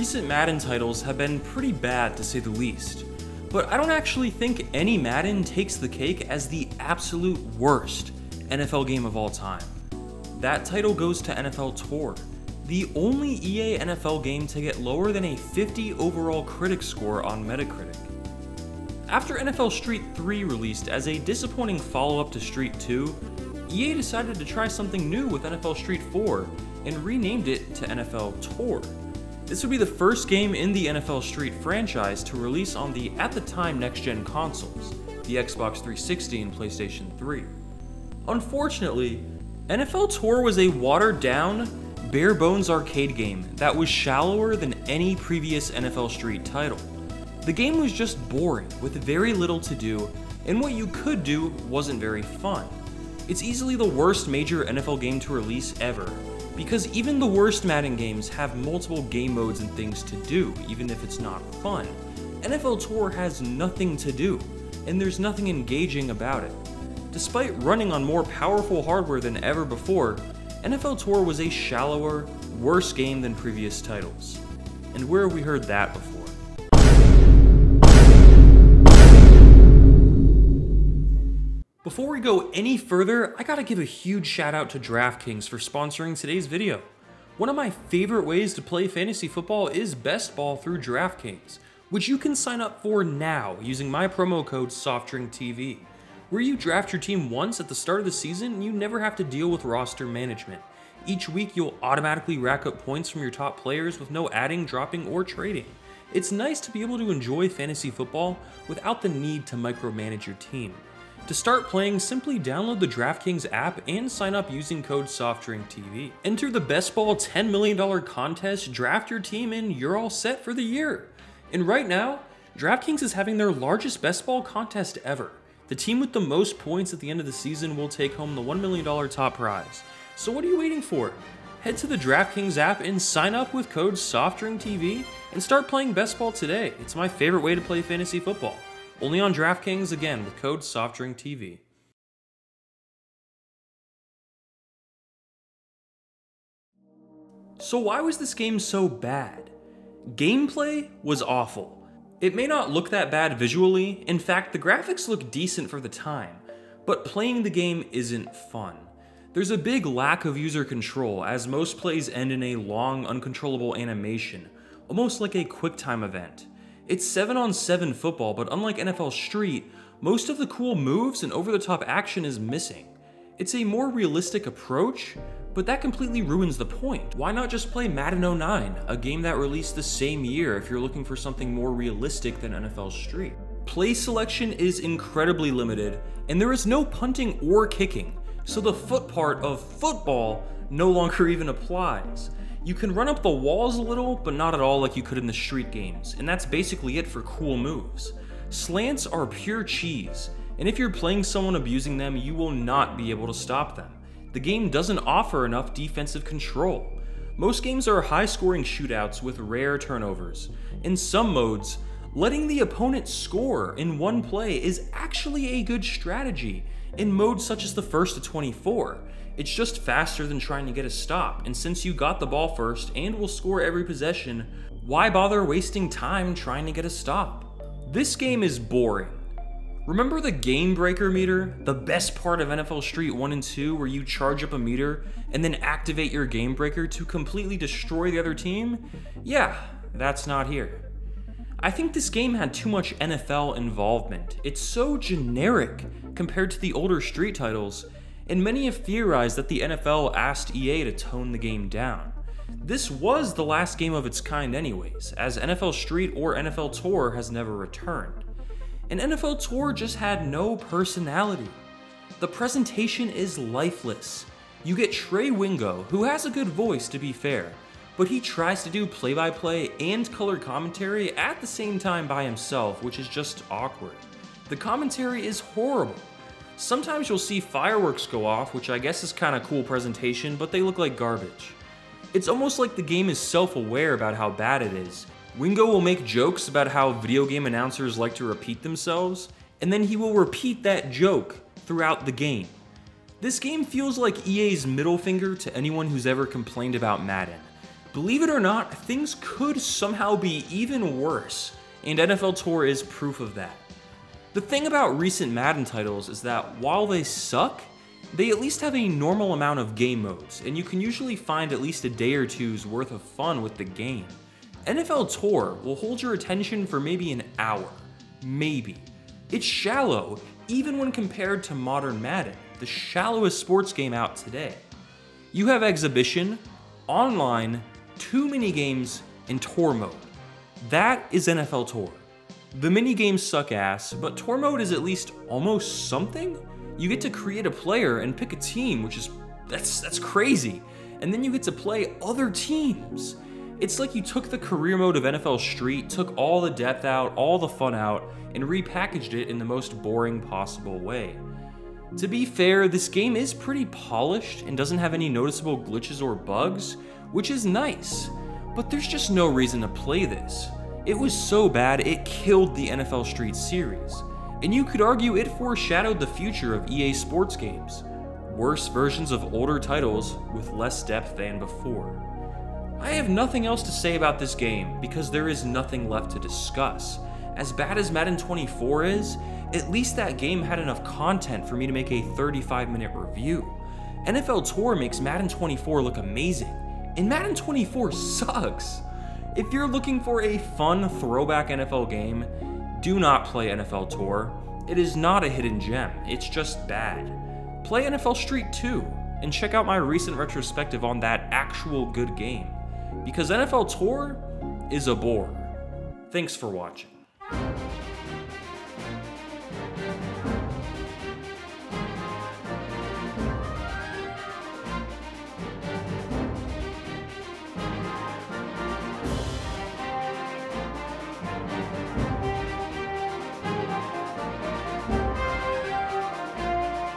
recent Madden titles have been pretty bad to say the least, but I don't actually think any Madden takes the cake as the absolute worst NFL game of all time. That title goes to NFL Tour, the only EA NFL game to get lower than a 50 overall critic score on Metacritic. After NFL Street 3 released as a disappointing follow-up to Street 2, EA decided to try something new with NFL Street 4 and renamed it to NFL Tour. This would be the first game in the NFL Street franchise to release on the, at the time, next-gen consoles, the Xbox 360 and PlayStation 3. Unfortunately, NFL Tour was a watered-down, bare-bones arcade game that was shallower than any previous NFL Street title. The game was just boring, with very little to do, and what you could do wasn't very fun. It's easily the worst major NFL game to release ever, because even the worst Madden games have multiple game modes and things to do, even if it's not fun. NFL Tour has nothing to do, and there's nothing engaging about it. Despite running on more powerful hardware than ever before, NFL Tour was a shallower, worse game than previous titles. And where have we heard that before? Before we go any further, I gotta give a huge shout out to DraftKings for sponsoring today's video. One of my favorite ways to play fantasy football is best ball through DraftKings, which you can sign up for now using my promo code SOFTDRINKTV, where you draft your team once at the start of the season and you never have to deal with roster management. Each week you'll automatically rack up points from your top players with no adding, dropping, or trading. It's nice to be able to enjoy fantasy football without the need to micromanage your team. To start playing, simply download the DraftKings app and sign up using code SOFTDRINKTV. Enter the Best Ball $10 million contest, draft your team, and you're all set for the year. And right now, DraftKings is having their largest Best Ball contest ever. The team with the most points at the end of the season will take home the $1 million top prize. So what are you waiting for? Head to the DraftKings app and sign up with code SOFTDRINKTV and start playing Best Ball today. It's my favorite way to play fantasy football. Only on DraftKings, again, with code SOFTDRINKTV. So why was this game so bad? Gameplay was awful. It may not look that bad visually, in fact the graphics look decent for the time, but playing the game isn't fun. There's a big lack of user control, as most plays end in a long, uncontrollable animation, almost like a QuickTime event. It's 7-on-7 football, but unlike NFL Street, most of the cool moves and over-the-top action is missing. It's a more realistic approach, but that completely ruins the point. Why not just play Madden 09, a game that released the same year if you're looking for something more realistic than NFL Street? Play selection is incredibly limited, and there is no punting or kicking, so the foot part of football no longer even applies. You can run up the walls a little, but not at all like you could in the Street games, and that's basically it for cool moves. Slants are pure cheese, and if you're playing someone abusing them, you will not be able to stop them. The game doesn't offer enough defensive control. Most games are high-scoring shootouts with rare turnovers. In some modes, letting the opponent score in one play is actually a good strategy. In modes such as the 1st to 24, it's just faster than trying to get a stop, and since you got the ball first and will score every possession, why bother wasting time trying to get a stop? This game is boring. Remember the game breaker meter, the best part of NFL Street 1 and 2, where you charge up a meter and then activate your game breaker to completely destroy the other team? Yeah, that's not here. I think this game had too much NFL involvement. It's so generic compared to the older Street titles, and many have theorized that the NFL asked EA to tone the game down. This was the last game of its kind anyways, as NFL Street or NFL Tour has never returned. And NFL Tour just had no personality. The presentation is lifeless. You get Trey Wingo, who has a good voice to be fair, but he tries to do play-by-play and color commentary at the same time by himself, which is just awkward. The commentary is horrible. Sometimes you'll see fireworks go off, which I guess is kind of cool presentation, but they look like garbage. It's almost like the game is self-aware about how bad it is. Wingo will make jokes about how video game announcers like to repeat themselves, and then he will repeat that joke throughout the game. This game feels like EA's middle finger to anyone who's ever complained about Madden. Believe it or not, things could somehow be even worse, and NFL Tour is proof of that. The thing about recent Madden titles is that while they suck, they at least have a normal amount of game modes, and you can usually find at least a day or two's worth of fun with the game. NFL Tour will hold your attention for maybe an hour. Maybe. It's shallow, even when compared to modern Madden, the shallowest sports game out today. You have Exhibition, Online, 2 minigames, and Tour Mode. That is NFL Tour. The minigames suck ass, but Tour Mode is at least almost something. You get to create a player and pick a team, which is, that's crazy. And then you get to play other teams. It's like you took the career mode of NFL Street, took all the depth out, all the fun out, and repackaged it in the most boring possible way. To be fair, this game is pretty polished and doesn't have any noticeable glitches or bugs, which is nice, but there's just no reason to play this. It was so bad it killed the NFL Street series, and you could argue it foreshadowed the future of EA sports games, worse versions of older titles with less depth than before. I have nothing else to say about this game because there is nothing left to discuss. As bad as Madden 24 is, at least that game had enough content for me to make a 35-minute review. NFL Tour makes Madden 24 look amazing, and Madden 24 sucks. If you're looking for a fun throwback NFL game, do not play NFL Tour. It is not a hidden gem, it's just bad. Play NFL Street 2, and check out my recent retrospective on that actual good game, because NFL Tour is a bore. Thanks for watching.